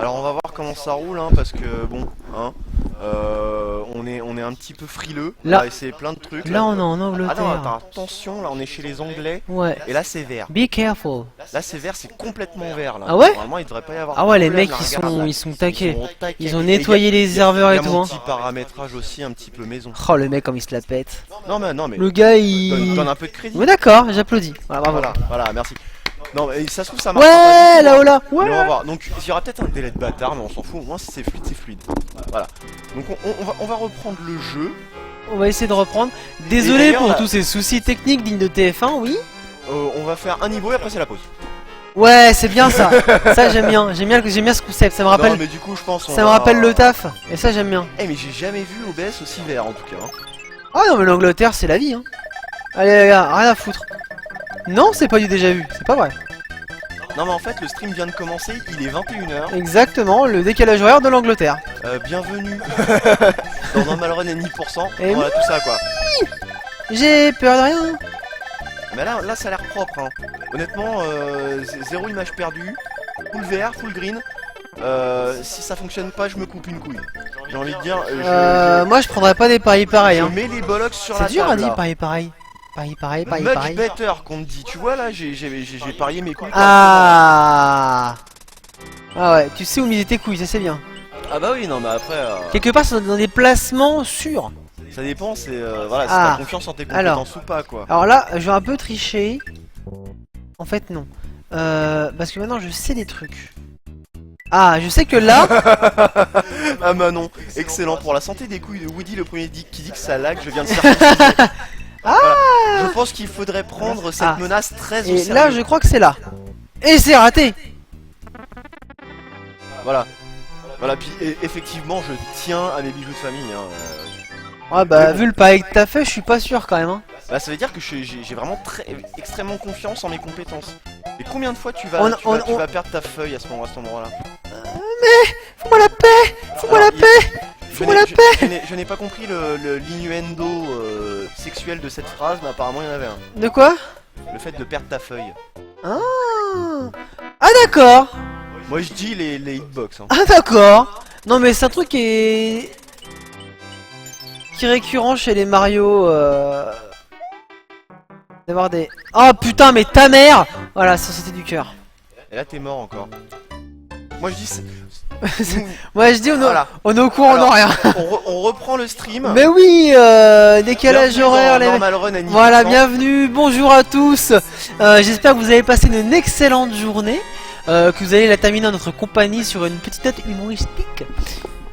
Alors on va voir comment ça roule, hein, parce que bon, hein, on est un petit peu frileux. On Là, va essayer plein de trucs. là on est en Ah non, Angleterre. attends, attention, là on est chez les Anglais. Ouais. Et là c'est vert. Be careful. Là c'est vert, c'est complètement vert là. Ah ouais? Normalement il devrait pas y avoir Ah de ouais, les problème, mecs là, ils regarde, là. sont taqués. Ils sont au taquet. Ils ont Et nettoyé les serveurs y et a tout. mon Hein. petit paramétrage aussi, un petit peu maison. Oh le mec comme il se la pète. Non mais Le gars il. donne un peu de crédit. Ouais d'accord, j'applaudis. Voilà, bravo. Voilà, merci. Non mais ça se trouve ça marche Ouais, pas du tout, là-haut là. Mais on va Ouais. voir. Donc il y aura peut-être un délai de bâtard, mais on s'en fout. Au moins si c'est fluide, c'est fluide. Voilà. Donc on va reprendre le jeu. On va essayer de reprendre. Et Désolé d'ailleurs, pour là- tous ces soucis techniques dignes de TF1, oui. On va faire un niveau et après c'est la pause. Ouais, c'est bien ça. Ça j'aime bien. J'aime bien ce concept. Ça me Non rappelle. mais du coup je pense. Ça me rappelle le taf. Et ça j'aime bien. Eh mais j'ai jamais vu OBS aussi vert en tout cas. Hein. Ah non mais l'Angleterre c'est la vie. Hein. Allez les gars, rien à foutre. Non, c'est pas du déjà vu. C'est pas vrai. Non mais en fait le stream vient de commencer, il est 21h. Exactement, le décalage horaire de l'Angleterre. Bienvenue dans un Malrun et 10%. Et Voilà tout ça quoi. J'ai peur de rien. Mais là ça a l'air propre. Hein. Honnêtement, zéro image perdue. Full vert, full green. Si ça fonctionne pas, je me coupe une couille. J'ai envie de dire, Moi je prendrais pas des paris pareils. je Hein. mets les bollocks sur la C'est dur à table. dire Là. paris pareil. Paris pareil, paris Much pareil. better qu'on te dit. Tu vois là, j'ai parié mes couilles. Ah. Ah ouais, tu sais où miser tes couilles, ça c'est bien. Ah bah oui, non mais après, Quelque part c'est dans des placements sûrs. ça dépend, c'est voilà, si Ah. t'as confiance en tes Alors. compétences ou pas quoi. Alors là, je vais un peu tricher. En fait non. Parce que maintenant je sais des trucs. Ah, je sais que là... Ah bah non, excellent pour la santé des couilles de Woody, le premier qui dit que ça lag, je viens de circonciser. Voilà. Je pense qu'il faudrait prendre cette Ah. menace très au Et sérieux. là je crois que c'est là. Et c'est raté. Voilà. Voilà, puis effectivement, je tiens à mes bijoux de famille. Hein. Ouais bah vu le pareil que t'as fait, je suis pas sûr quand même. Hein. Bah, ça veut dire que j'ai vraiment extrêmement confiance en mes compétences. Et combien de fois tu vas perdre ta feuille à cet endroit-là? Fous-moi la paix. Fous-moi la paix. Fous-moi la paix. Je n'ai pas compris l'innuendo sexuel de cette phrase, mais apparemment il y en avait un. De quoi? Le fait de perdre ta feuille. Ah, ah d'accord. Moi je dis les hitbox. Hein. Ah d'accord. Non mais c'est un truc qui est récurrent chez les Mario. D'avoir des... Oh putain mais ta mère. Voilà, ça c'était du cœur. Et là t'es mort encore. Moi je dis... Moi je dis Voilà. on est au courant, Alors, on rien. on reprend le stream. Mais oui, décalage Bienvenue horaire, dans les Normal Run à 10%. Voilà, bienvenue, bonjour à tous. J'espère que vous avez passé une excellente journée, que vous allez la terminer en notre compagnie sur une petite note humoristique.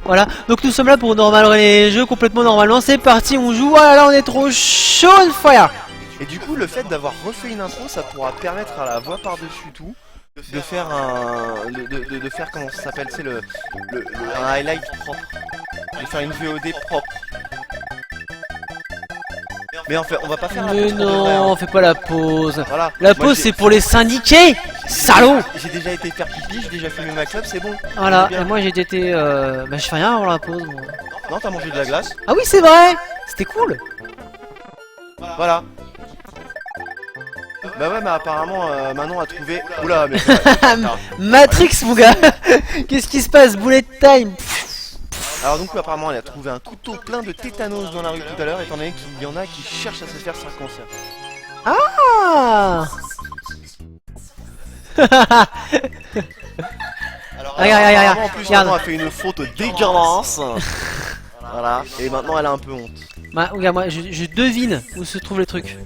Voilà, donc nous sommes là pour Normal Run et les jeux complètement normalement. C'est parti, on joue. Oh là là, on est trop chaud on fire. Et du coup, le fait d'avoir refait une intro, ça pourra permettre à la voix par-dessus tout de faire un... de faire, comment ça s'appelle, c'est un highlight propre. De faire une VOD propre. Mais en fait, on va pas faire la Mais pause pour de vrai, non, hein. fais pas la pause. Voilà. La Moi, pause j'ai- c'est pour les syndiqués. Salaud. J'ai déjà été faire pipi, j'ai déjà fumé ma clope, c'est bon. Voilà, On est bien. et moi j'ai été... Bah je fais rien avant la pause moi. Non, t'as mangé de la glace. Ah oui c'est vrai. C'était cool. Voilà. Bah ouais, mais apparemment, Manon a trouvé... Oula, mais... Matrix mon gars. Qu'est-ce qui se passe? Bullet time. Alors donc apparemment elle a trouvé un couteau plein de tétanos dans la rue tout à l'heure, étant donné qu'il y en a qui cherchent à se faire circoncire. Ah. Alors, Regarde, apparemment, en plus regarde. Manon a fait une faute dégueulasse. Voilà, et maintenant elle a un peu honte. Bah, regarde, moi je devine où se trouvent les trucs.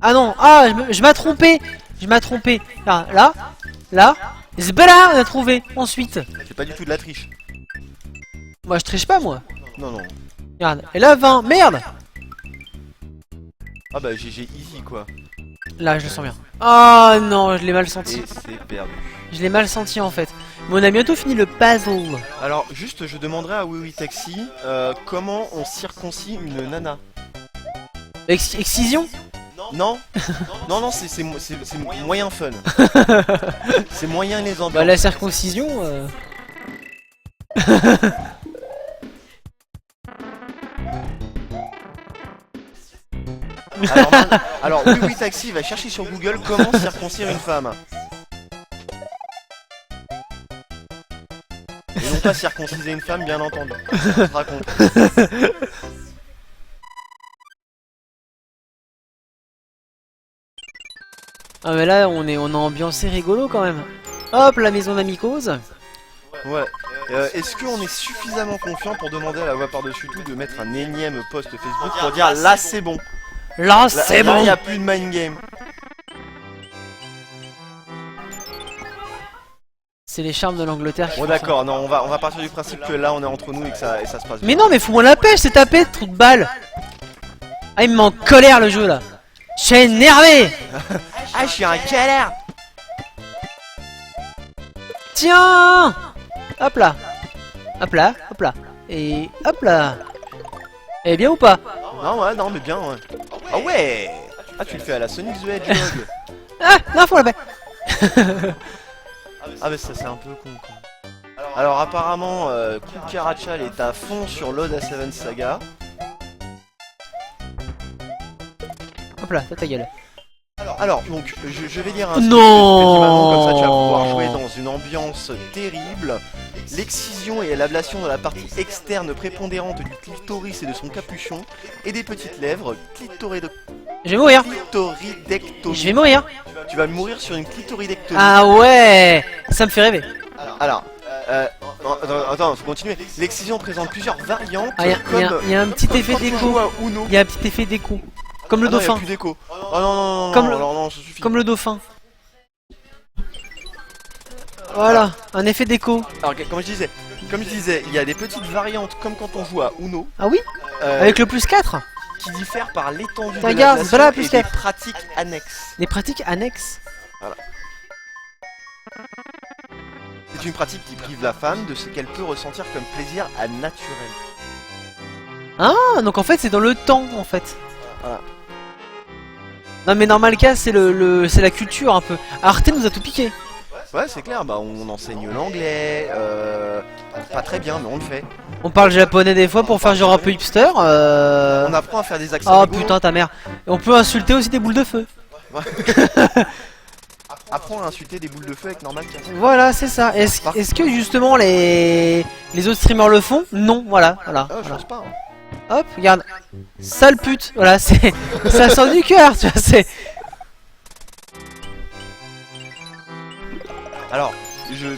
Ah non, ah je m'ai trompé. Je m'ai trompé. Là. Zbala, on a trouvé. Ensuite. C'est pas du tout de la triche. Moi je triche pas moi. Non, non. Regarde. Et là 20. Merde. Ah bah GG easy quoi. Là je le sens bien. Ah non, je l'ai mal senti. Et c'est perdu. Je l'ai mal senti en fait. Mais on a bientôt fini le puzzle. Alors juste je demanderai à Oui Taxi comment on circoncie une nana. Excision. Non. Non, c'est moyen fun. C'est moyen les ambiances. Bah la circoncision. Alors Oui Taxi va chercher sur Google comment circoncire une femme. pas circonciser une femme, bien entendu. On se raconte. Ah mais là on est ambiancé rigolo quand même. Hop, la maison d'Amicose. Ouais. Est-ce qu'on est suffisamment confiant pour demander à la voix par-dessus tout de mettre un énième post Facebook pour dire là c'est bon. Là c'est Là, bon. il n'y a plus de mind game. C'est les charmes de l'Angleterre qui Bon font ça. d'accord, non, on va partir du principe que là on est entre nous et que ça se passe bien. Mais non mais fous-moi la pêche, c'est tapé, trou de balle. Ah il me met en colère le jeu là. Je suis énervé. Ah, je suis un galère. Tiens. Hop là. Hop là, hop là. Et hop là. Eh bien ou pas? Non, ouais, non, mais bien, ouais. Ah ouais. Ah, tu le fais à la Sonic the Hedgehog. Ah non, faut la paix. Ah, mais ça c'est un peu con, quoi. Alors apparemment, Kukarachal est à fond sur l'Ode à Seven Saga. Hop là, ta gueule. Alors, donc, je vais dire un Non. comme ça tu vas pouvoir jouer dans une ambiance terrible. L'excision et l'ablation de la partie externe prépondérante du clitoris et de son capuchon, et des petites lèvres, Je vais mourir. clitoridectomie. Je vais mourir. Tu vas mourir sur une clitoridectomie. Ah ouais. Ça me fait rêver. Alors, attends, faut continuer. L'excision présente plusieurs variantes. Ah, y a un petit effet comme quand on d'écho. joue à Uno. Il y a un petit effet d'écho. Comme le Ah non, y a dauphin. plus d'écho. Oh non, non, non, Comme non, le- non, non, ça suffit. Comme le dauphin. Voilà, un effet d'écho. Alors, comme je disais, il y a des petites variantes comme quand on joue à Uno. Ah oui. euh, Avec le plus 4. qui diffèrent par l'étendue de Regarde, l'ablation voilà, et plus des quatre. pratiques annexes. Les pratiques annexes. C'est une pratique qui prive la femme de ce qu'elle peut ressentir comme plaisir à naturel. Ah, donc en fait c'est dans le temps en fait. Voilà. Non mais normal cas c'est c'est la culture un peu. Arte nous a tout piqué. Ouais, c'est clair, bah on enseigne l'anglais, pas très bien, mais on le fait. On parle japonais des fois pour faire genre un peu hipster. On apprend à faire des accents. Oh rigolos. putain ta mère. Et on peut insulter aussi des boules de feu. Apprends à insulter des boules de feu avec normal Cass. Voilà c'est ça. Est-ce que justement les autres streamers le font? Non, voilà. Ah, je voilà. pense pas. Hein. Hop, regarde. Sale pute. Voilà, c'est ça sort du cœur, tu vois, c'est. Alors,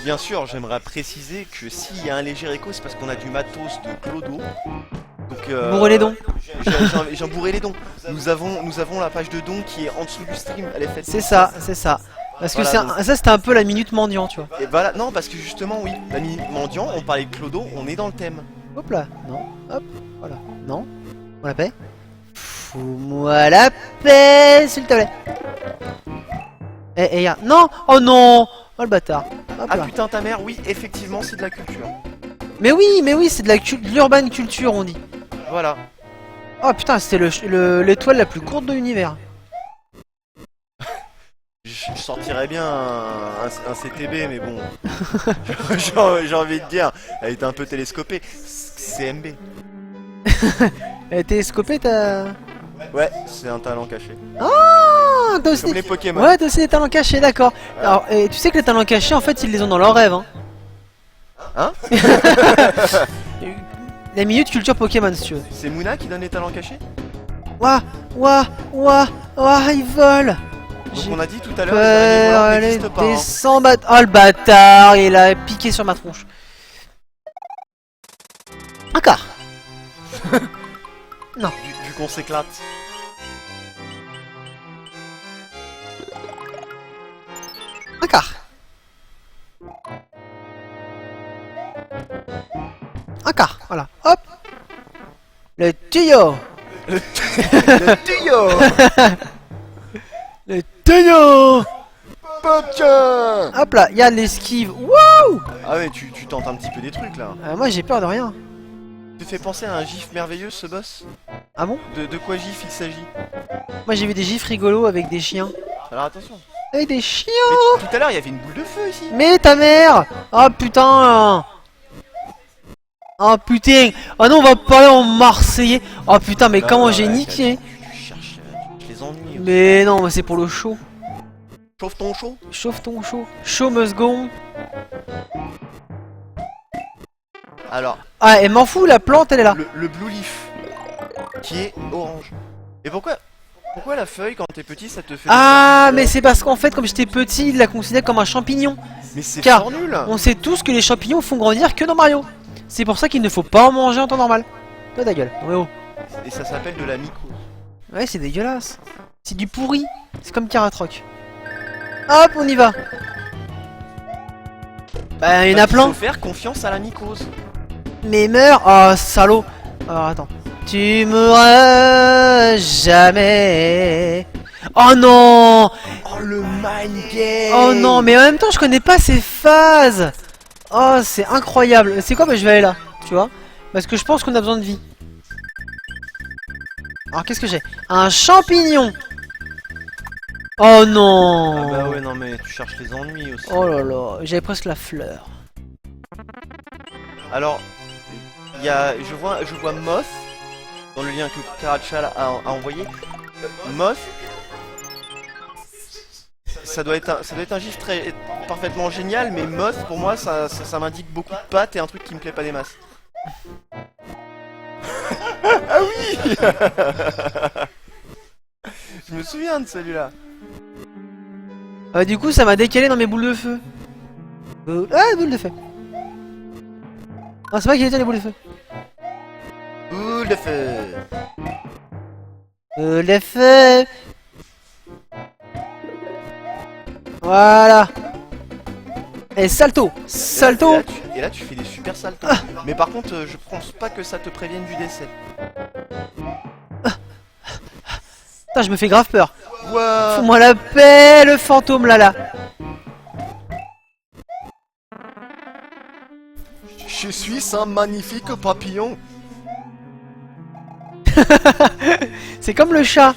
bien sûr, j'aimerais préciser que s'il y a un léger écho, c'est parce qu'on a du matos de Clodo. Donc, Bourrer les dons. J'ai bourré les dons. Nous avons la page de dons qui est en dessous du stream. Elle est faite. C'est ça, c'est ça. Parce que Voilà, ça c'était un peu la minute mendiant, tu vois. Et voilà, non, parce que justement, oui, la minute mendiant, on parlait de Clodo, on est dans le thème. Hop là, non, hop, voilà, non. On la paix. Fous-moi la paix, s'il te plaît. Eh, y'a. Non. Oh non. Oh le bâtard. Hop Ah là. putain, ta mère, oui, effectivement, c'est de la culture. Mais oui, c'est de l'urban culture, on dit. Voilà. Oh putain, c'était l'étoile la plus courte de l'univers. Je sortirais bien un CTB, mais bon. J'ai envie de dire, elle était un peu télescopée. CMB. Elle a télescopée, t'as. Ouais, c'est un talent caché. Ah, t'as aussi Comme des... les Pokémon. Ouais, t'as aussi des talents cachés, d'accord. Alors, et tu sais que les talents cachés, en fait, ils les ont dans leurs rêves, hein. Hein? La minute culture Pokémon, si tu veux. C'est Mouna qui donne les talents cachés? Ouah, ils volent. Donc J'ai on a dit tout à l'heure, les araignées volantes allez, n'existent pas. Hein. descends, oh le bâtard, il a piqué sur ma tronche. Encore. Vu qu'on s'éclate. Encore. Encore, voilà, hop. Le tuyau. Le tuyau. Le tuyau. Potin. Hop là, il y a l'esquive. Wouh. Ah ouais, tu tentes un petit peu des trucs là. Moi j'ai peur de rien. Tu fais penser à un gif merveilleux ce boss? Ah bon? De quoi gif il s'agit? Moi j'ai vu des gifs rigolos avec des chiens. Alors attention. Avec des chiens. Mais tout à l'heure il y avait une boule de feu ici. Mais ta mère. Oh putain. Oh putain. Oh non, on va parler en marseillais. Oh putain, mais comment j'ai niqué. Tu cherches, je les ennuie. Mais non, mais c'est pour le show. Chauffe ton chaud. Chauffe ton show. Show must go on. Alors, Ah, elle m'en fout, la plante, elle est là. le blue leaf, qui est orange. Et pourquoi la feuille, quand t'es petit, ça te fait... Ah, mais c'est parce qu'en fait, comme j'étais petit, il la considère comme un champignon. Mais c'est car- fort nul. On sait tous que les champignons font grandir que dans Mario. C'est pour ça qu'il ne faut pas en manger en temps normal. Toi, ta gueule. Ouais, oh. Et ça s'appelle de la mycose. Ouais, c'est dégueulasse. C'est du pourri. C'est comme Caratroc. Hop, on y va. Bah, il y en a plein. Il faut faire confiance à la mycose. Mais meurs. Oh, salaud. Alors, attends. Tu mourras jamais. Oh non. Oh, le mind game. Oh non, mais en même temps, je connais pas ces phases. Oh, c'est incroyable. C'est quoi? Bah, je vais aller là, tu vois. Parce que je pense qu'on a besoin de vie. Alors, qu'est-ce que j'ai? Un champignon. Oh non. Ah bah ouais, non mais tu cherches les ennuis aussi. Oh là là, j'avais presque la fleur. Alors, je vois Moth dans le lien que Karachal a envoyé. Moth, ça doit être un gif parfaitement génial, mais Moth pour moi ça m'indique beaucoup de pattes et un truc qui me plaît pas des masses. Ah oui. Je me souviens de celui-là. Du coup, ça m'a décalé dans mes boules de feu. Ah, boules de feu. Ah, c'est pas qu'il était les boules de feu. Boule de feu. Boules de feu. Voilà. Et salto. Salto. Et là, tu fais des super saltos. Mais par contre, je pense pas que ça te prévienne du décès. Putain, je me fais grave peur. Wow. Fous-moi la paix, le fantôme là. Je suis un magnifique papillon. C'est comme le chat.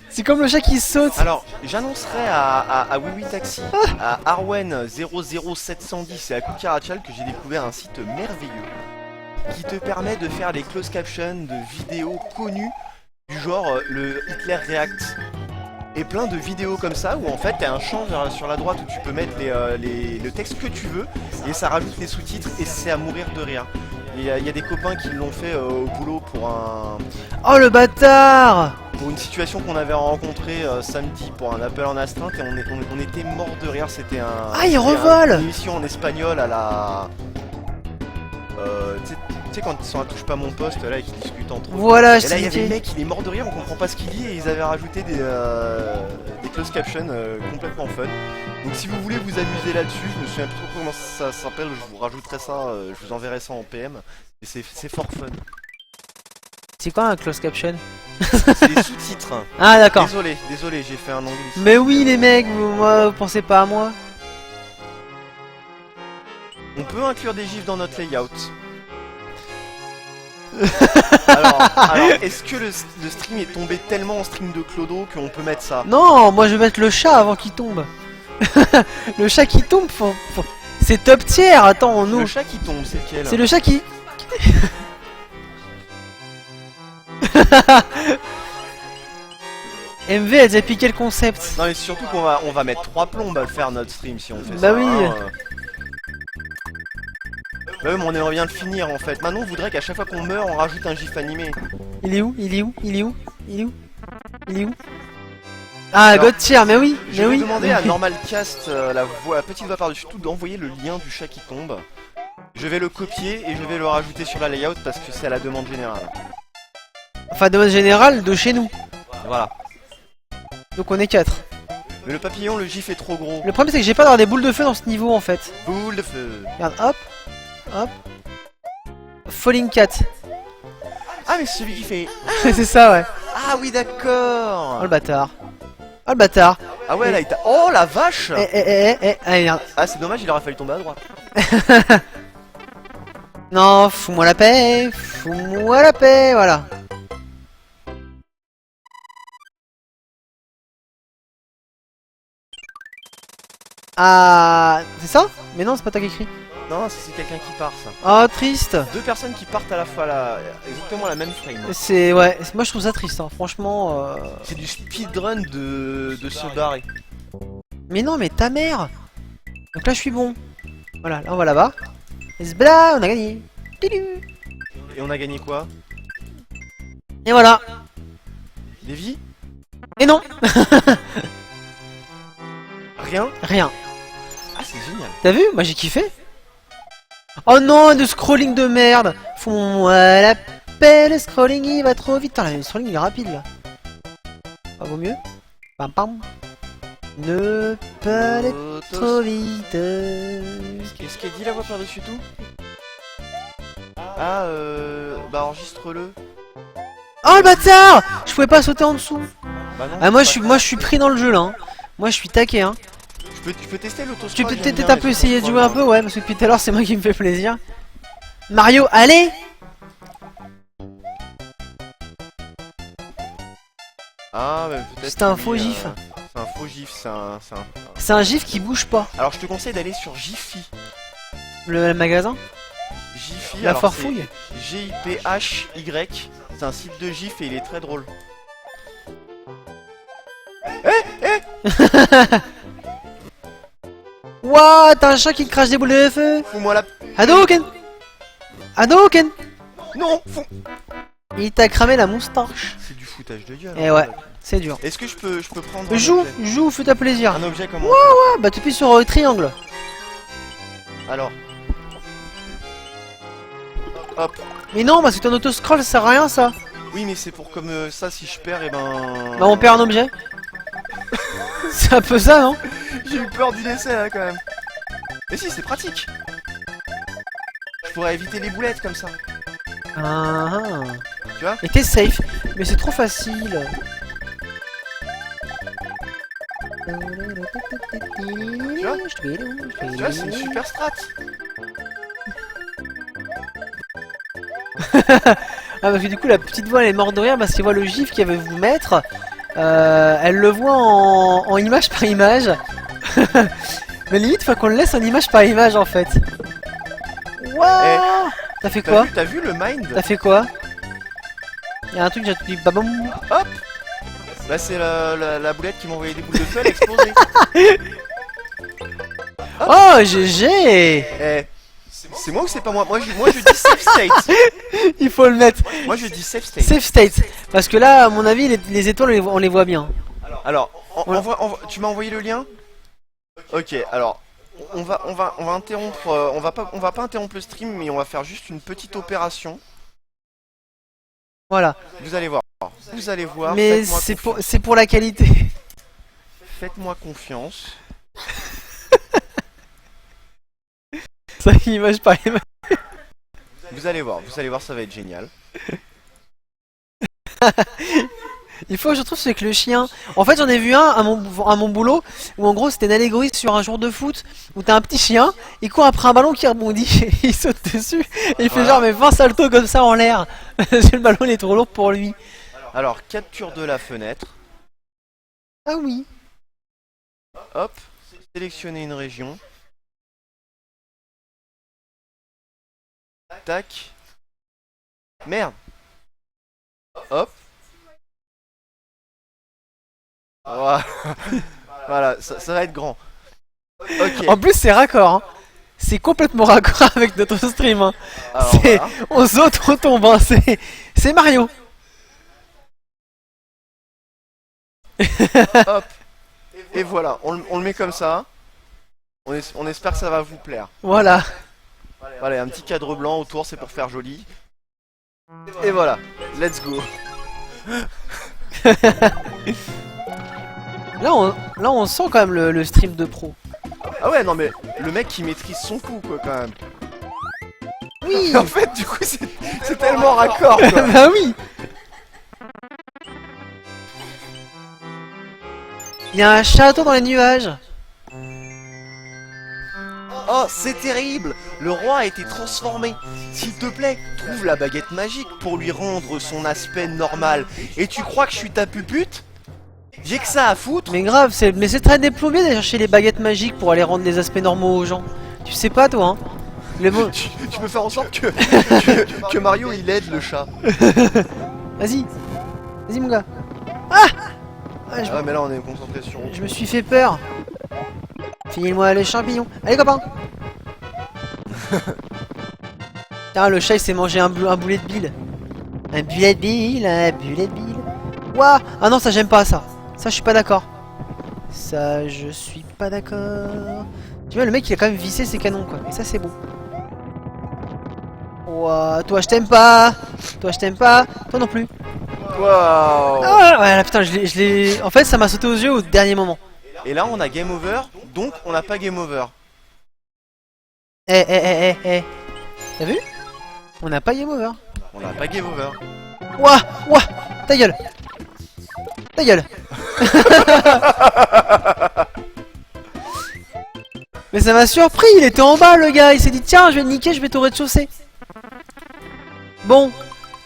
C'est comme le chat qui saute. Alors, j'annoncerai à WiiWi Taxi, à Arwen 00710 et à Kukarachal que j'ai découvert un site merveilleux qui te permet de faire les closed captions de vidéos connues du genre le Hitler React. Et plein de vidéos comme ça où en fait t'as un champ sur la droite où tu peux mettre le texte que tu veux et ça rajoute les sous-titres et c'est à mourir de rire. Il y a des copains qui l'ont fait au boulot Oh le bâtard. pour une situation qu'on avait rencontrée samedi pour un appel en astreinte et on était mort de rire. C'était Ah, il revole. une émission en espagnol à la... tu sais quand ils sont à touche pas mon poste là et qu'ils discutent entre eux. Voilà, Et je là il y t'ai avait le dit. mec, il est mort de rire, on comprend pas ce qu'il dit et ils avaient rajouté des closed captions complètement fun. Donc si vous voulez vous amuser là-dessus, je me souviens plus trop comment ça s'appelle, je vous rajouterai ça, je vous enverrai ça en PM. Et c'est fort fun. C'est quoi un closed caption? C'est des sous-titres. Ah d'accord. Désolé, j'ai fait un anglicisme. Mais oui les mecs, vous pensez pas à moi. On peut inclure des gifs dans notre layout. alors est-ce que le stream est tombé tellement en stream de Clodo qu'on peut mettre ça? Non, moi je vais mettre le chat avant qu'il tombe. Le chat qui tombe, c'est top tier, attends, nous. Le chat qui tombe, c'est lequel? C'est le chat qui... MV a déjà piqué le concept. Non mais surtout qu'on va mettre 3 plombes à le faire notre stream si on fait Bah ça. oui. Bah oui, mais on aimerait bien le finir en fait. Maintenant on voudrait qu'à chaque fois qu'on meurt on rajoute un gif animé. Il est où? Il est où? Il est où? Il est où? Il est où? Ah, Alors, God tier, mais oui, Je mais vais oui. demander à Normalcast, la petite voix par-dessus tout, d'envoyer le lien du chat qui tombe. Je vais le copier et je vais le rajouter sur la layout parce que c'est à la demande générale. Enfin, de mode général, de chez nous. Voilà. Donc on est 4. Mais le papillon, le gif est trop gros. Le problème c'est que j'ai pas d'avoir des boules de feu dans ce niveau en fait. Boule de feu. Regarde, hop, hop. Falling Cat. Ah mais c'est celui qui fait... C'est ça, ouais. Ah oui d'accord. Oh le bâtard. Oh le bâtard. Ah ouais là il t'a... Oh la vache. Allez, regarde. Ah c'est dommage, il aurait fallu tomber à droite. Non, fous-moi la paix. Fous-moi la paix, voilà. Ah, c'est ça? Mais non, c'est pas toi qui écris. Non, c'est quelqu'un qui part ça. Oh, triste. Deux personnes qui partent à la fois là, exactement la même frame. C'est, ouais, moi je trouve ça triste, hein. Franchement. C'est du speedrun de se barrer. Mais non, mais ta mère. Donc là, je suis bon. Voilà, là on va là-bas. Et zbla, on a gagné. Et on a gagné quoi? Et voilà. Des vies? Et non. Rien? Rien. Ah, c'est génial. T'as vu? Moi j'ai kiffé. Oh non, de scrolling de merde. Font-moi la paix, le scrolling il va trop vite. Putain, le scrolling il est rapide là. Ça vaut mieux. Pam pam. Ne pas aller trop vite. Qu'est-ce qu'elle dit la voix par-dessus tout? Ah, bah enregistre-le. Oh le bâtard! Je pouvais pas sauter en dessous. Bah non, Ah moi je suis pris dans le jeu là. Hein. Moi je suis taqué hein. Tu peux tester l'autoscroll. Tu peux j'aime peut-être bien un peu les essayer de jouer un autoscrolls, peu ouais parce que depuis tout à l'heure c'est moi qui me fait plaisir. Mario, allez! Ah, bah peut-être. C'est un que faux oui, gif. C'est un faux gif, c'est un. C'est un gif qui bouge pas. Alors je te conseille d'aller sur Jiffy. Le magasin? Jiffy, La alors, farfouille? c'est GIPHY. C'est un site de gif et il est très drôle. Ouah, t'as un chat qui te crache des boules de feu. Fous-moi la. Hadouken! Hadouken! Non, Il t'a cramé la moustache. C'est du foutage de gueule. Eh hein. ouais, c'est dur. Est-ce que je peux prendre Joue, fais-toi plaisir. un objet comme Ah, bah tu appuies sur triangle. Alors. Hop. Mais non, parce que ton autoscroll ça sert à rien ça. Oui, mais c'est pour comme ça, si je perds, et ben. Bah on perd un objet. C'est un peu ça, non? J'ai eu peur du décès là quand même. Mais si, c'est pratique. Je pourrais éviter les boulettes comme ça. Ah. Tu vois? Et t'es safe. Mais c'est trop facile. Tu vois, c'est une super strat. Ah parce que du coup la petite voix elle est morte de rire parce qu'elle voit le gif qu'elle veut vous mettre. Elle le voit en image par image. Mais limite faut qu'on le laisse en image par image en fait. Wouah. T'as fait quoi? T'as vu le mind? T'as fait quoi? Y'a un truc j'ai dit baboum. Hop. Là c'est la boulette qui m'a envoyé des boules de feu, elle a explosé. Oh GG. Eh, c'est moi ou c'est pas moi? Moi je dis safe state. Il faut le mettre. Moi je dis safe state. Safe state. Parce que là à mon avis les étoiles on les voit bien. Alors, tu m'as envoyé le lien? Ok, alors on va interrompre, on va pas interrompre le stream, mais on va faire juste une petite opération. Voilà. Vous allez voir. Vous allez voir. Mais c'est pour la qualité. Faites-moi confiance. Ça image par image. Vous allez voir, ça va être génial. Il faut que je retrouve c'est que le chien. En fait, j'en ai vu un à mon boulot où en gros c'était une allégorie sur un jour de foot où t'as un petit chien, il court après un ballon qui rebondit, et il saute dessus et il fait genre mais 20 saltos comme ça en l'air. Le ballon il est trop lourd pour lui. Alors, capture de la fenêtre. Ah oui. Hop, sélectionner une région. Tac. Merde. Hop. Voilà, voilà ça va être grand. Ok. En plus c'est raccord. Hein. C'est complètement raccord avec notre stream. Hein. Alors, Voilà. On saute, on tombe. Hein. C'est Mario. Hop. Et voilà, on le met comme ça. On espère que ça va vous plaire. Voilà. Voilà, un petit cadre blanc autour, c'est pour faire joli. Et voilà, let's go. Là on sent quand même le stream de pro. Ah ouais, non mais le mec qui maîtrise son coup quoi quand même. Oui. En fait, du coup, c'est tellement raccord quoi. Bah oui. Il y a un château dans les nuages. Oh, c'est terrible! Le roi a été transformé. S'il te plaît, trouve la baguette magique pour lui rendre son aspect normal. Et tu crois que je suis ta pupute? J'ai que ça à foutre. Mais grave, mais c'est très déplomé d'aller chercher les baguettes magiques pour aller rendre les aspects normaux aux gens. Tu sais pas toi, hein? Tu peux faire en sorte que Mario il aide le chat. Vas-y, vas-y mon gars. Ah, Ah mais là on est concentré sur. Je me suis fait peur. Finis-moi les champignons. Allez copain. Putain, le chat il s'est mangé un boulet de bile. Un bullet de bile, un bullet de bile. Ouah. Ah non, ça j'aime pas ça. Ça je suis pas d'accord. Ça je suis pas d'accord. Tu vois, le mec il a quand même vissé ses canons quoi. Et ça c'est beau. Ouah, toi je t'aime pas. Toi je t'aime pas. Toi non plus. Waouh. Ah ouais, là, putain, je l'ai. En fait, ça m'a sauté aux yeux au dernier moment. Et là, on a game over, donc on n'a pas game over. Eh. T'as vu? On n'a pas game over. On n'a pas game over. Ouah, ouah, ta gueule. Ta gueule. Mais ça m'a surpris, il était en bas le gars, il s'est dit tiens je vais le niquer, je vais au rez-de-chaussée. Bon,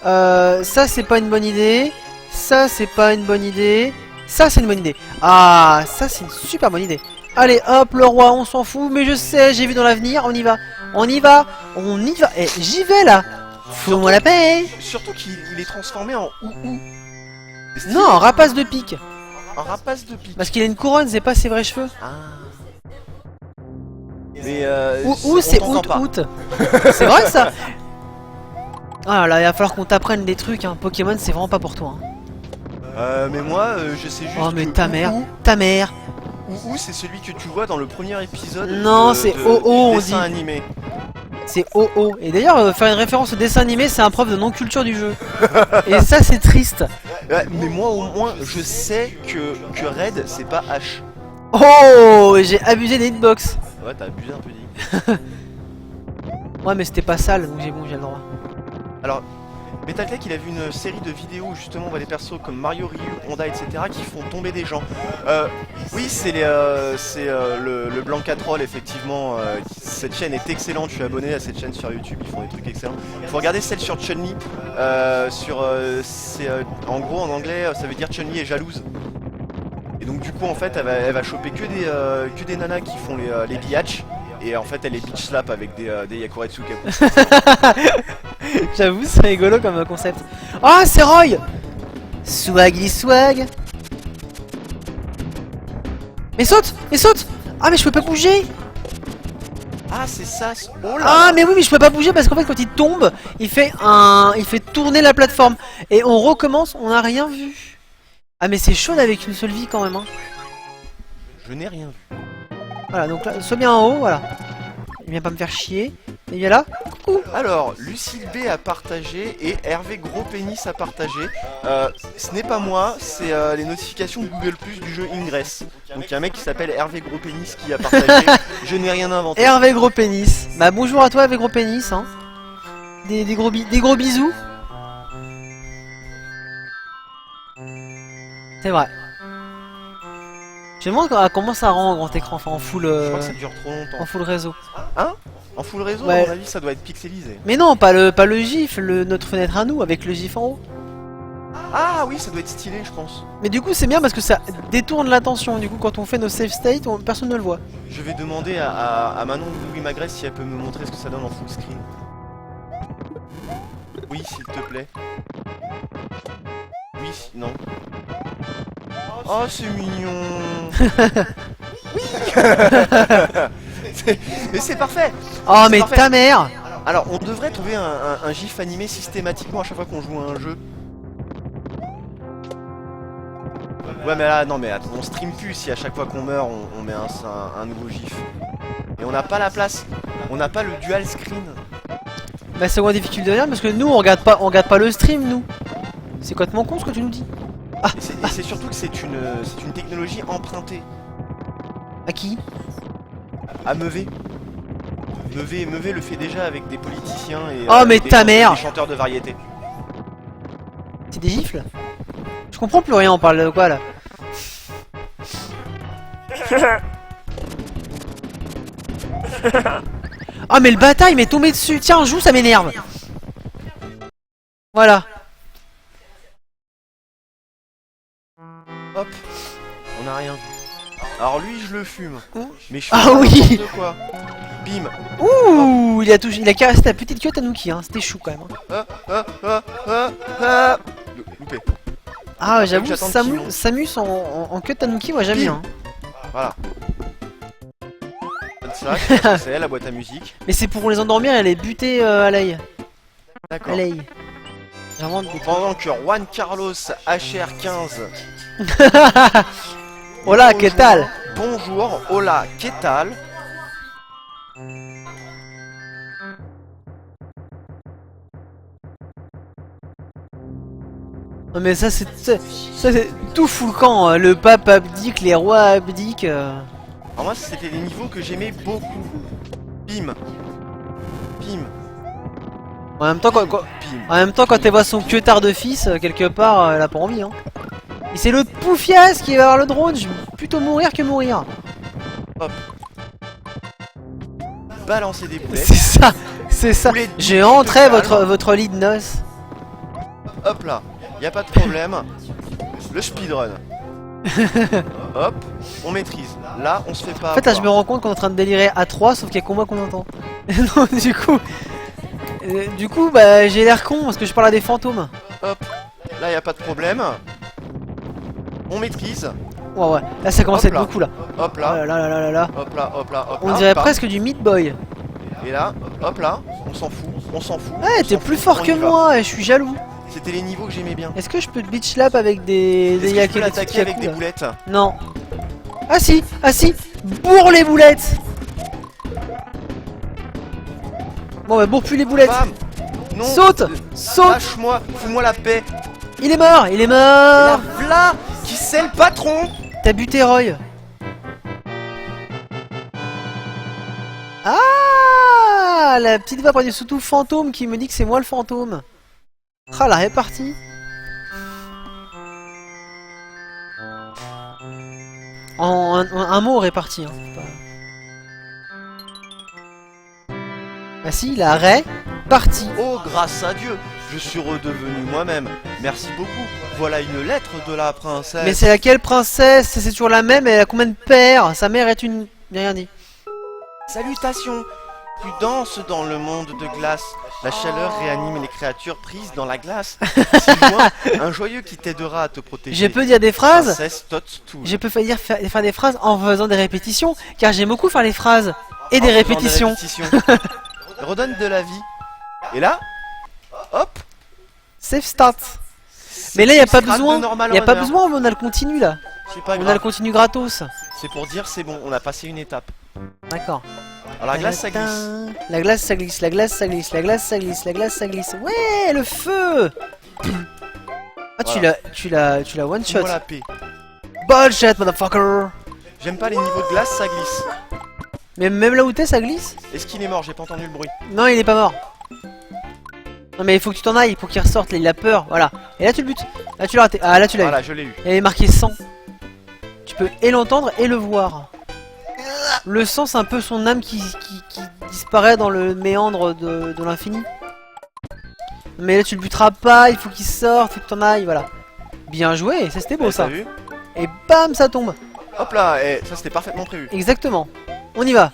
ça c'est pas une bonne idée, ça c'est pas une bonne idée, ça c'est une bonne idée. Ah, ça c'est une super bonne idée. Allez hop le roi, on s'en fout, mais je sais, j'ai vu dans l'avenir, on y va, on y va, on y va. Et j'y vais là. Fous-moi la paix. Surtout qu'il est transformé en ou. Non, en rapace de pique. Un rapace de pique. Parce qu'il a une couronne, c'est pas ses vrais cheveux. Ah. Mais Ou c'est out. C'est vrai ça. Ah là, il va falloir qu'on t'apprenne des trucs, hein. Pokémon c'est vraiment pas pour toi. Hein. Mais moi, je sais juste. Oh mais que ta mère. Ou c'est celui que tu vois dans le premier épisode. Non, c'est OO, on dessin dit. animé. C'est OO. Et d'ailleurs, faire une référence au dessin animé, c'est un preuve de non-culture du jeu. Et ça, c'est triste. Ouais, mais moi au moins, je sais que Red, c'est pas H. Oh, j'ai abusé des hitbox. Ouais, t'as abusé un peu dit. Ouais, mais c'était pas sale, donc j'ai le droit. Alors, Metaltech, il a vu une série de vidéos où justement on voit des persos comme Mario, Ryu, Honda, etc. qui font tomber des gens. Oui, c'est le Blanca Troll, effectivement. Cette chaîne est excellente, je suis abonné à cette chaîne sur YouTube, ils font des trucs excellents. Il faut regarder celle sur Chun-Li. En gros, en anglais, ça veut dire Chun-Li est jalouse. Et donc du coup, en fait, elle va choper que des nanas qui font les biatchs. Et en fait, elle est bitch slap avec des Yakuretsu Kaku. J'avoue, c'est rigolo comme concept. Ah, c'est Roy. Swaggy swag. Mais saute. Ah, mais je peux pas bouger. Ah, c'est ça. Oh là. Ah, mais oui, mais je peux pas bouger parce qu'en fait, quand il tombe, il fait tourner la plateforme. Et on recommence, on n'a rien vu. Ah, mais c'est chaud avec une seule vie quand même. Hein. Je n'ai rien vu. Voilà, donc là, sois bien en haut, voilà. Il vient pas me faire chier. Il vient là. Coucou. Alors, Lucille B a partagé et Hervé Gros Pénis a partagé. Ce n'est pas moi, c'est les notifications de Google Plus du jeu Ingress. Donc il y a un mec qui s'appelle Hervé Gros Pénis qui a partagé. Je n'ai rien inventé. Hervé Gros Pénis. Bah bonjour à toi Hervé Gros Pénis. Hein. Des gros bisous. C'est vrai. Je me demande comment ça rend en grand écran, enfin en full. Je crois que ça dure trop longtemps. En full réseau. Hein? En full réseau, Ouais. à mon avis, ça doit être pixelisé. Mais non, pas le GIF, notre fenêtre à nous avec le GIF en haut. Ah oui, ça doit être stylé, je pense. Mais du coup, c'est bien parce que ça détourne l'attention. Du coup, quand on fait nos save state, personne ne le voit. Je vais demander à Manon Louis Magresse si elle peut me montrer ce que ça donne en full screen. Oui, s'il te plaît. Oui, non. Oh, c'est mignon. Mais c'est parfait. Oh, C'est mais parfait. ta mère. Alors, on devrait trouver un gif animé systématiquement à chaque fois qu'on joue à un jeu. Ouais, mais là, non, mais attends, on stream plus si à chaque fois qu'on meurt, on met un nouveau gif. Et on n'a pas la place. On n'a pas le dual screen. Bah c'est moins difficile de rien parce que nous on regarde pas le stream nous. C'est complètement con ce que tu nous dis. Ah, Et c'est surtout que c'est une technologie empruntée à qui? à Meuvé. Meuvé le fait déjà avec des politiciens et Oh, mais ta mère. des chanteurs de variété. C'est des gifles? Je comprends plus rien, on parle de quoi là? Ah mais le bâtard il m'est tombé dessus. Tiens, joue, ça m'énerve. Voilà. Hop, on n'a rien vu. Alors lui, je le fume. Mais je fais Ah pas oui. n'importe quoi. Bim. Ouh, il a caressé ta petite queue Tanuki, hein. C'était chou quand même. Hein. Ah. Loupé. Ah j'avoue, J'attends qu'il monte. Samus en queue Tanuki, moi j'aime bien. Hein. Voilà. Ça, je sais pas ce que c'est la boîte à musique. Mais c'est pour les endormir et les buter à l'œil. D'accord. Allez. J'invente des Pendant que Juan Carlos HR15. Hola, que tal? Bonjour, hola, que tal? Non mais ça c'est tout fou le camp, hein. Le pape abdique, les rois abdiquent. Alors moi c'était des niveaux que j'aimais beaucoup. Pim. Pim. En même temps quand elle voit son pieuetard de fils quelque part, elle a pas envie hein. Et c'est le poufias qui va avoir le drone, je vais plutôt mourir que mourir. Hop. Balancer des boulettes. C'est ça. Boulettes J'ai de entré calme. votre lit de noces. Hop là, y a pas de problème. Le speedrun. Hop, on maîtrise. Là, on se fait pas. En fait là je me avoir. rends compte qu'on est en train de délirer à 3 sauf qu'il y a que moi qu'on entend. Non du coup bah j'ai l'air con parce que je parle à des fantômes. Hop, là y a pas de problème. On maîtrise. Ouais là ça commence à Hop être là. beaucoup là. Hop Oh là, là là là là là. hop là, hop là, hop là. On dirait Bam. presque du Meat Boy. Et là, hop là, on s'en fout, on s'en fout. Ouais on t'es s'en plus fout, fort on que y va. moi et je suis jaloux. C'était les niveaux que j'aimais bien. Est-ce que je peux te bitch slap avec des Est-ce que je peux yaku- l'attaquer avec des là boulettes? Non. Ah si, bourre les boulettes. Bon bah bourre plus les boulettes. Bam. Non. Saute, saute. Lâche-moi, fous-moi la paix. Il est mort, il est Et là, mort. v'là qui c'est le patron. T'as buté Roy. Ah, la petite voix près du surtout fantôme qui me dit que c'est moi le fantôme. Ah la répartie. Un mot réparti. Hein. Ah si, la répartie. Oh, grâce à Dieu, je suis redevenu moi-même. Merci beaucoup. Voilà une lettre de la princesse. Mais c'est laquelle princesse? C'est toujours la même, elle a combien de pères? Sa mère est une... J'ai rien dit. Salutations. Prudence dans le monde de glace. La chaleur réanime les créatures prises dans la glace. Si loin, un joyeux qui t'aidera à te protéger. Je peux dire des phrases? Princesse Toadstool. Je peux faire des phrases en faisant des répétitions, car j'aime beaucoup faire les phrases et des En faisant répétitions. Redonne de la vie. Et là, hop. Save start. Mais là, y a pas Scrap de besoin. normal Y a pas runner. besoin, on a le continu là. C'est pas On a le grave. continu gratos. C'est pour dire c'est bon, on a passé une étape. D'accord. Alors la glace ça glisse. La glace ça glisse, la glace ça glisse, la glace ça glisse, la glace ça glisse. Ouais, le feu. Ah, Voilà. tu l'as one shot. Fous-moi la paix. Bullshit, motherfucker. J'aime pas les niveaux de glace, ça glisse. Mais même là où t'es, ça glisse? Est-ce qu'il est mort? J'ai pas entendu le bruit. Non, il est pas mort. Non, mais il faut que tu t'en ailles pour qu'il ressorte. Là, il a peur. Voilà. Et là, tu le butes. Là, tu l'as raté. Ah, là, tu l'as eu. Voilà, je l'ai eu. Il est marqué sang. Tu peux et l'entendre et le voir. Le sang, c'est un peu son âme qui disparaît dans le méandre de l'infini. Mais là, tu le buteras pas. Il faut qu'il sorte. Il faut que t'en ailles. Voilà. Bien joué. Ça, c'était beau, Ouais, ça. t'as vu? Et bam, ça tombe. Hop là, et ça c'était parfaitement prévu. Exactement. On y va.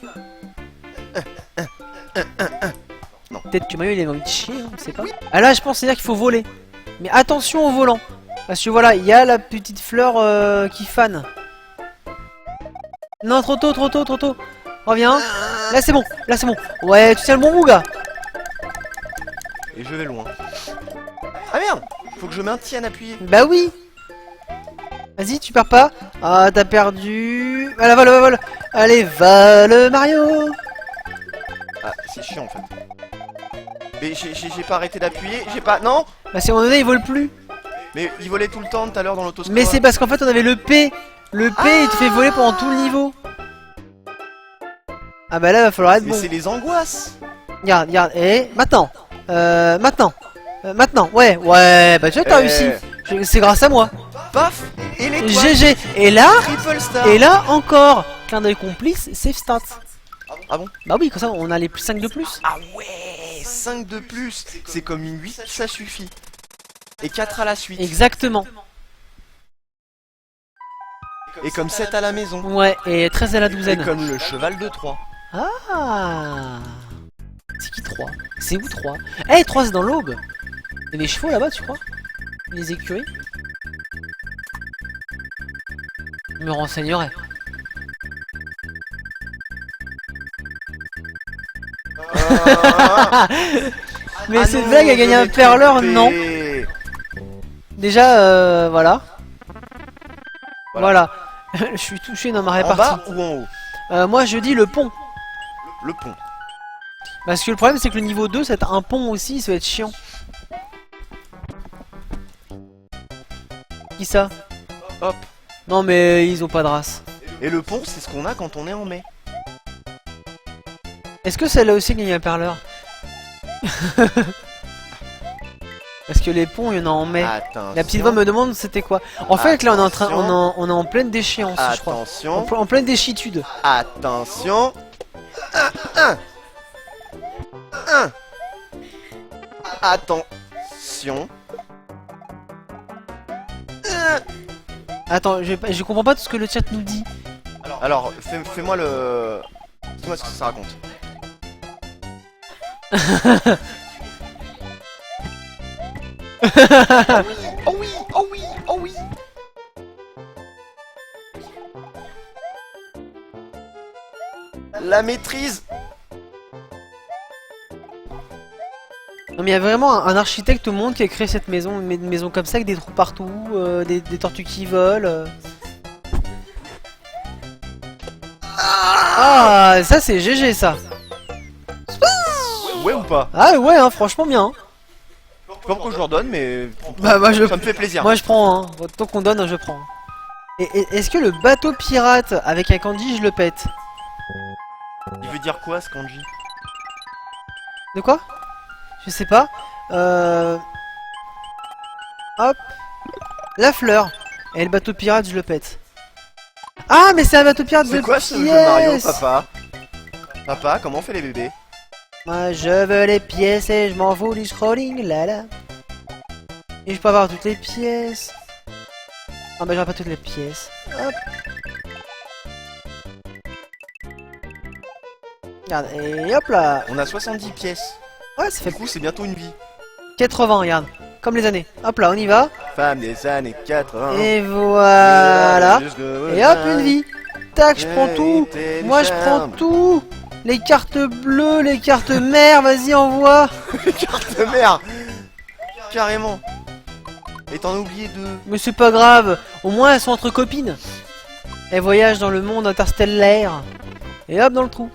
Non. Peut-être que Mario il a envie de chier, on sait pas. Ah là je pense c'est-à-dire qu'il faut voler. Mais attention au volant. Parce que voilà, il y a la petite fleur qui fane. Non, trop tôt, trop tôt, trop tôt. Reviens. Là c'est bon, là c'est bon. Ouais, tu tiens le bon bout, gars. Et je vais loin. Ah merde! Faut que je maintienne appuyé. Bah oui. Vas-y, tu perds pas. Ah, t'as perdu. Voilà, voilà, voilà. Allez, vole Mario. Ah, c'est chiant en fait. Mais j'ai pas arrêté d'appuyer, j'ai pas... Non! Bah si à un moment donné il vole plus. Mais il volait tout le temps tout à l'heure dans l'autoscore. Mais c'est parce qu'en fait on avait le P. Le P il te fait voler pendant tout le niveau. Ah bah là va falloir être Mais bon. c'est les angoisses! Regarde, regarde. Et maintenant. Maintenant. Ouais, ouais. Bah tu vois t'as réussi. C'est grâce à moi. Paf! Et les GG. Et là. Triple star! Et là encore. Clin d'œil complice. Save stats. Ah bon? Bah oui comme ça on a les plus 5 de plus. Ah ouais! 5 de plus! C'est comme une 8, ça suffit. Et 4 à la suite. Exactement. Et comme 7 à la maison. Ouais. Et 13 à la Et douzaine. comme le cheval de 3. Ah. C'est qui 3? C'est où 3? Eh 3 c'est dans l'aube. Il y a des chevaux là-bas tu crois? Les écuries? Je me renseignerai. Mais Ah cette non, blague a je gagné un l'ai perleur, trompé. non. Déjà, voilà. Voilà. Je suis touché dans ma En répartie. bas ou en haut? Moi, je dis le pont. Le pont. Parce que le problème, c'est que le niveau 2, c'est un pont aussi, ça va être chiant. Qui ça? Hop. Non, mais ils ont pas de race. Et le pont, c'est ce qu'on a quand on est en mai. Est-ce que celle-là aussi gagne un perleur? Parce que les ponts, il y en a en mai. Attention. La petite voix me demande c'était quoi. En fait, là, on est en train, Attention. on est en pleine déchéance, je crois. Attention. En pleine déchitude. Attention. Attention. Attends, je comprends pas tout ce que le chat nous dit. Alors, fais-moi le... Dis-moi ce que ça raconte. Oh oui, oh oui, oh oui. La maîtrise. Non mais il y a vraiment un architecte au monde qui a créé cette maison, une maison comme ça avec des trous partout, des tortues qui volent. Ah, ça c'est GG ça. Ouais ou pas? Ah ouais, hein, franchement bien. Hein. Pas pourquoi je leur donne, mais Bah moi je, ça me fait plaisir. moi je prends. Hein. Tant qu'on donne, je prends. Et est-ce que le bateau pirate avec un kanji, je le pète? Il veut dire quoi ce kanji? De quoi? Je sais pas. Hop. La fleur. Et le bateau pirate, je le pète. Ah, mais c'est un bateau pirate de C'est quoi ce jeu pièces. Mario, papa? Papa, comment on fait les bébés? Moi, je veux les pièces et je m'en fous du scrolling, là là. Et je peux avoir toutes les pièces. Ah, bah, j'aurai pas toutes les pièces. Hop. Regarde, et hop là. On a 70 pièces. Ouais, ça fait Du coup, c'est bientôt une vie. 80, regarde. Comme les années. Hop là, on y va. Femme des années 80. Et voilà. Et hop, une vie. Tac, je prends tout. Moi, je prends tout. Les cartes bleues, les cartes mères, vas-y, envoie. Carte mère. Carrément. Et t'en as oublié deux. Mais c'est pas grave. Au moins, elles sont entre copines. Elles voyagent dans le monde interstellaire. Et hop, dans le trou.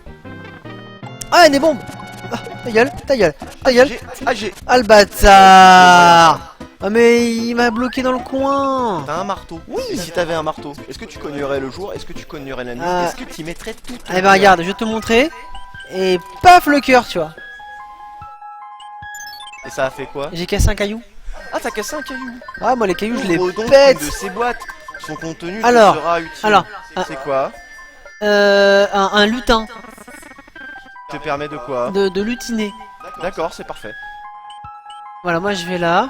Ah, des bombes. Ah, ta gueule, ta gueule, ta gueule. J'ai... Ah, le bâtard. Ah, mais il m'a bloqué dans le coin. T'as un marteau. Oui. Et si t'avais un marteau, est-ce que tu cognerais le jour? Est-ce que tu cognerais la nuit? Ah. Est-ce que tu y mettrais tout? Eh ben, regarde, je vais te montrer. Et paf, le cœur, tu vois. Et ça a fait quoi? J'ai cassé un caillou. Ah, t'as cassé un caillou. Ah, moi, les cailloux, je les Ouvre donc pète. une de ces boîtes. Son contenu te Alors, sera utile. alors, C'est quoi? un lutin. Te permet de quoi? De lutiner. D'accord, c'est parfait. Voilà, moi, je vais là.